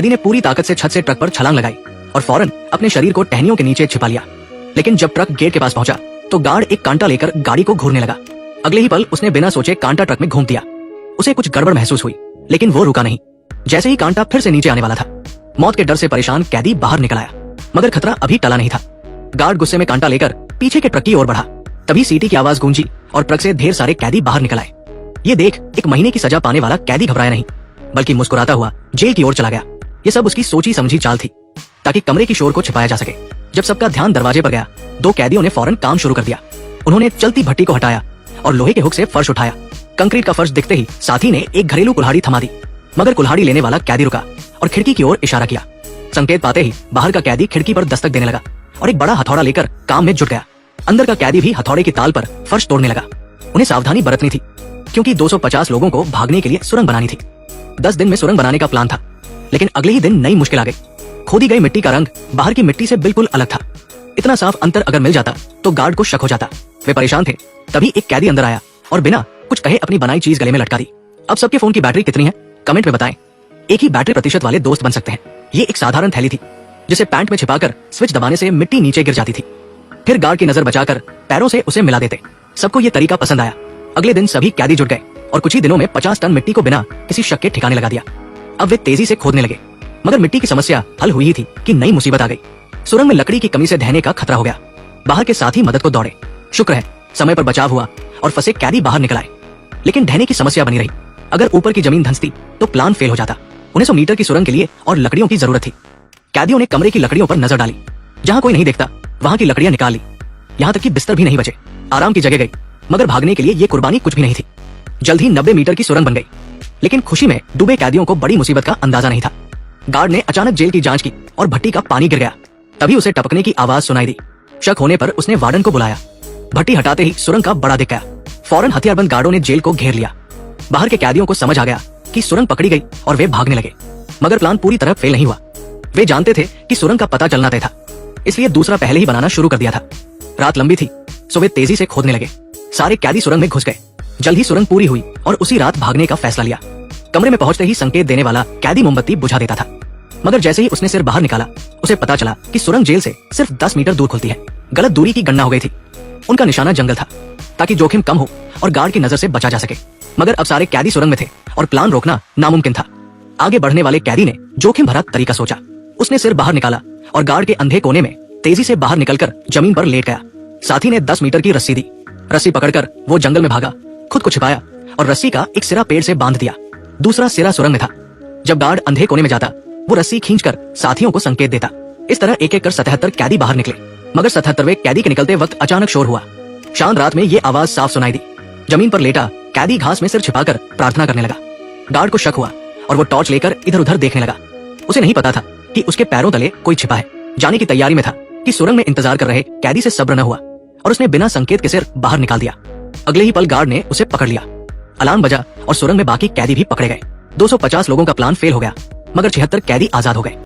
कैदी ने पूरी ताकत से छत से ट्रक पर छलांग लगाई और फौरन अपने शरीर को टहनियों के नीचे छिपा लिया। लेकिन जब ट्रक गेट के पास पहुंचा तो गार्ड एक कांटा लेकर गाड़ी को घूरने लगा। अगले ही पल उसने बिना सोचे कांटा ट्रक में घूम दिया। उसे कुछ गड़बड़ महसूस हुई, लेकिन वो रुका नहीं। जैसे ही कांटा फिर से नीचे आने वाला था, मौत के डर से परेशान कैदी बाहर निकल आया, मगर खतरा अभी टला नहीं था। गार्ड गुस्से में कांटा लेकर पीछे के ट्रक की ओर बढ़ा। तभी सीटी की आवाज गूंजी और ट्रक से ढेर सारे कैदी बाहर निकल आए। ये देख 1 महीने की सजा पाने वाला कैदी घबराया नहीं, बल्कि मुस्कुराता हुआ जेल की ओर चला गया। ये सब उसकी सोची समझी चाल थी, ताकि कमरे की शोर को छिपाया जा सके। जब सबका ध्यान दरवाजे पर गया, 2 कैदियों ने फौरन काम शुरू कर दिया। उन्होंने चलती भट्टी को हटाया और लोहे के हुक से फर्श उठाया। कंक्रीट का फर्श दिखते ही साथी ने एक घरेलू कुल्हाड़ी थमा दी, मगर कुल्हाड़ी लेने वाला कैदी रुका और खिड़की की ओर इशारा किया। संकेत पाते ही बाहर का कैदी खिड़की पर दस्तक देने लगा और एक बड़ा हथौड़ा लेकर काम में जुट गया। अंदर का कैदी भी हथौड़े की ताल पर फर्श तोड़ने लगा। उन्हें सावधानी बरतनी थी, क्योंकि 250 लोगों को भागने के लिए सुरंग बनानी थी। 10 दिन में सुरंग बनाने का प्लान था, लेकिन अगले ही दिन नई मुश्किल आ गई। खोदी गई मिट्टी का रंग बाहर की मिट्टी से बिल्कुल अलग था। इतना साफ अंतर अगर मिल जाता तो गार्ड को शक हो जाता। वे परेशान थे। तभी एक कैदी अंदर आया और बिना कुछ कहे अपनी बनाई चीज गले में लटका दी। अब सबके फोन की बैटरी कितनी है, कमेंट में बताएं। एक ही बैटरी प्रतिशत वाले दोस्त बन सकते हैं। ये एक साधारण थैली थी, जिसे पैंट में छिपाकर स्विच दबाने से मिट्टी नीचे गिर जाती थी। फिर गार्ड की नजर बचाकर पैरों से उसे मिला देते। सबको ये तरीका पसंद आया। अगले दिन सभी कैदी जुट गए और कुछ ही दिनों में 50 टन मिट्टी को बिना किसी शक के ठिकाने लगा दिया। अब वे तेजी से खोदने लगे, मगर मिट्टी की समस्या हल हुई ही थी कि नई मुसीबत आ गई। सुरंग में लकड़ी की कमी से ढहने का खतरा हो गया। बाहर के साथी मदद को दौड़े। शुक्र है समय पर बचाव हुआ और फंसे कैदी बाहर निकल आए, लेकिन ढहने की समस्या बनी रही। अगर ऊपर की जमीन धंसती तो प्लान फेल हो जाता। 1900 मीटर की सुरंग के लिए और लकड़ियों की जरूरत थी। कैदियों ने कमरे की लकड़ियों पर नजर डाली। जहां कोई नहीं देखता वहां की लकड़ियां निकाल ली। यहाँ तक कि बिस्तर भी नहीं बचे। आराम की जगह गई, मगर भागने के लिए ये कुर्बानी कुछ भी नहीं थी। जल्द ही 90 मीटर की सुरंग बन गई, लेकिन खुशी में डूबे कैदियों को बड़ी मुसीबत का अंदाजा नहीं था। गार्ड ने अचानक जेल की जांच की और भट्टी का पानी गिर गया। तभी उसे टपकने की आवाज सुनाई दी। शक होने पर उसने वार्डन को बुलाया। भट्टी हटाते ही सुरंग का बड़ा दिख गया। फौरन हथियारबंद गार्डों ने जेल को घेर लिया। बाहर के कैदियों को समझ आ गया कि सुरंग पकड़ी गई और वे भागने लगे, मगर प्लान पूरी तरह फेल नहीं हुआ। वे जानते थे कि सुरंग का पता चलना तय था, इसलिए दूसरा पहले ही बनाना शुरू कर दिया था। रात लंबी थी, सो वे तेजी से खोदने लगे। सारे कैदी सुरंग में घुस गए। जल्द ही सुरंग पूरी हुई और उसी रात भागने का फैसला लिया। कमरे में पहुंचते ही संकेत देने वाला कैदी मोमबत्ती बुझा देता था, मगर जैसे ही उसने सिर बाहर निकाला, उसे पता चला कि सुरंग जेल से सिर्फ 10 मीटर दूर खुलती है। गलत दूरी की गणना हो गई थी। उनका निशाना जंगल था, ताकि जोखिम कम हो और गार्ड की नजर से बचा जा सके। मगर अब सारे कैदी सुरंग में थे और प्लान रोकना नामुमकिन था। आगे बढ़ने वाले कैदी ने जोखिम भरा तरीका सोचा। उसने सिर बाहर निकाला और गार्ड के अंधे कोने में तेजी से बाहर निकलकर जमीन पर लेट गया। साथी ने 10 मीटर की रस्सी दी। रस्सी पकड़कर वो जंगल में भागा, खुद को छिपाया और रस्सी का एक सिरा पेड़ से बांध दिया। दूसरा सिरा सुरंग में था। जब गार्ड अंधे कोने में जाता, वो रस्सी खींचकर साथियों को संकेत देता। इस तरह एक एक कर 77 कैदी बाहर निकले, मगर 77वें कैदी के निकलते वक्त अचानक शोर हुआ। शांत रात में ये आवाज साफ सुनाई दी। जमीन पर लेटा कैदी घास में सिर छिपाकर प्रार्थना करने लगा। गार्ड को शक हुआ और वो टॉर्च लेकर इधर उधर देखने लगा। उसे नहीं पता था कि उसके पैरों तले कोई छिपा है। जाने की तैयारी में था कि सुरंग में इंतजार कर रहे कैदी से सब्र न हुआ और उसने बिना संकेत के सिर बाहर निकाल दिया। अगले ही पल गार्ड ने उसे पकड़ लिया। अलार्म बजा और सुरंग में बाकी कैदी भी पकड़े गए। 250 लोगों का प्लान फेल हो गया, मगर 76 कैदी आजाद हो गए।